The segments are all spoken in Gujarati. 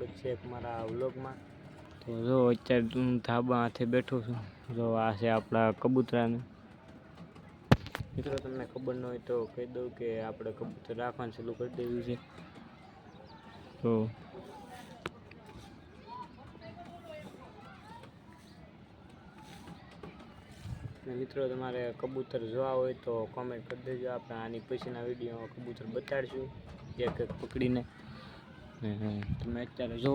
સ્વાગત છે મારા વ્લોગમાં। તો જો અત્યારે હું ધાબા હાથે બેઠો છું। જો આ છે આપણા કબૂતરાને। મિત્રો તમને ખબર ન હોય તો કહી દઉં કે આપણે કબૂતર રાખવાનું ચાલુ કરી દેવું છે। તો મિત્રો તમારે કબૂતર જોવા હોય તો કોમેન્ટ કરી દેજો। આપણે આની પછીના વિડીયો કબૂતર બતાડીશું એક એક પકડીને। તમે અત્યારે જો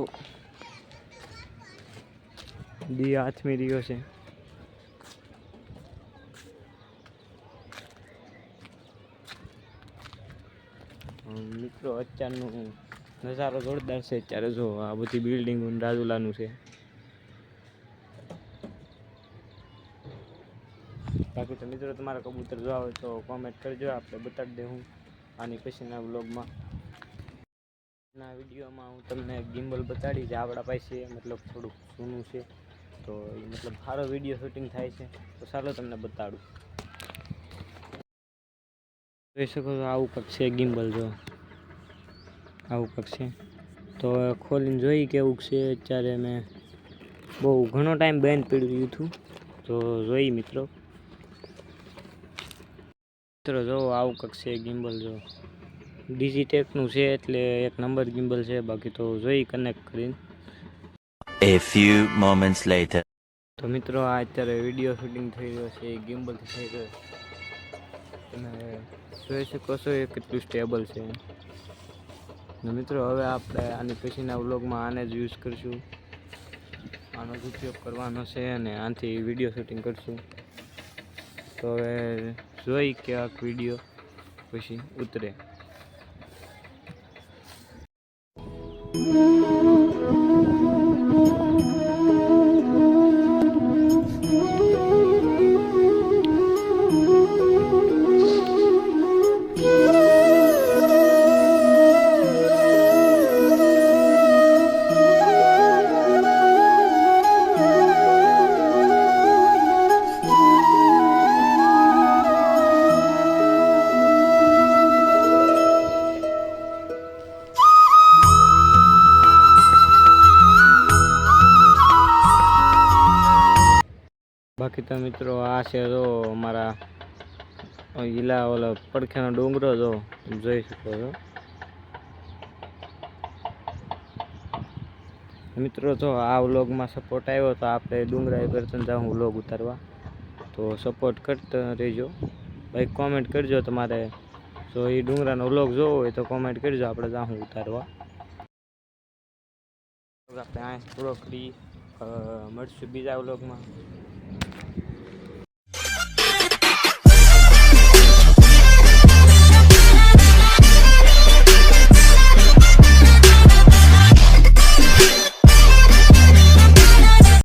દી આથમી રહ્યો છે। મિત્રો અત્યારનો નજારો જોરદાર છે। અત્યારે જો આ બધી બિલ્ડિંગો રાજુલાનું છે। બાકી તો મિત્રો તમારા કબૂતર જોવા હોય તો કોમેન્ટ કરજો, આપણે બતાડી દઉં આની પછીના વ્લોગમાં। ના વિડીયોમાં હું તમને ગિમ્બલ બતાડી જે આપણા પાસે મતલબ થોડુંક જૂનું છે, તો એ મતલબ સારો વિડીયો શૂટિંગ થાય છે। તો ચાલો તમને બતાડું। જોઈ શકો છો આવું કંઈક છે ગિમ્બલ। જો આવું કંઈક છે, તો ખોલીને જોઈ કેવું છે। અત્યારે મેં બહુ ઘણો ટાઈમ બંધ પડ્યું હતું, તો જોઈ મિત્રો જો આવું કંઈક છે ગિમ્બલ। જો ડિજીટેકનું છે એટલે એક નંબર ગિમ્બલ છે। બાકી તો જોઈ કનેક્ટ કરીને। A few moments later. તો મિત્રો આ અત્યારે વિડીયો શૂટિંગ થઈ રહ્યો છે એ ગિમ્બલથી થઈ રહ્યો છે। તમે જોઈ શકો છો એ કેટલું સ્ટેબલ છે। મિત્રો હવે આપણે આની પછીના વ્લોગમાં આને જ યુઝ કરીશું, આનો જ ઉપયોગ કરવાનો છે અને આનાથી વિડીયો શૂટિંગ કરીશું। તો હવે જોઈ કે આ વિડીયો પછી ઉતરે। બાકી તો મિત્રો આ છે જો અમારા ઈલા ઓલો પડખેનો ડુંગરો। જો તમે જોઈ શકો છો મિત્રો। જો આ વ્લોગમાં સપોર્ટ આવ્યો તો આપણે ડુંગરા કરતા જાઉં વ્લોગ ઉતારવા, તો સપોર્ટ કરતા રહેજો ભાઈ। કોમેન્ટ કરજો તમારે જો એ ડુંગરાનો વ્લોગ જોવો હોય તો કોમેન્ટ કરજો, આપણે જાઉં ઉતારવા। આપણે આ થોડોક મળશું બીજા વ્લોગમાં।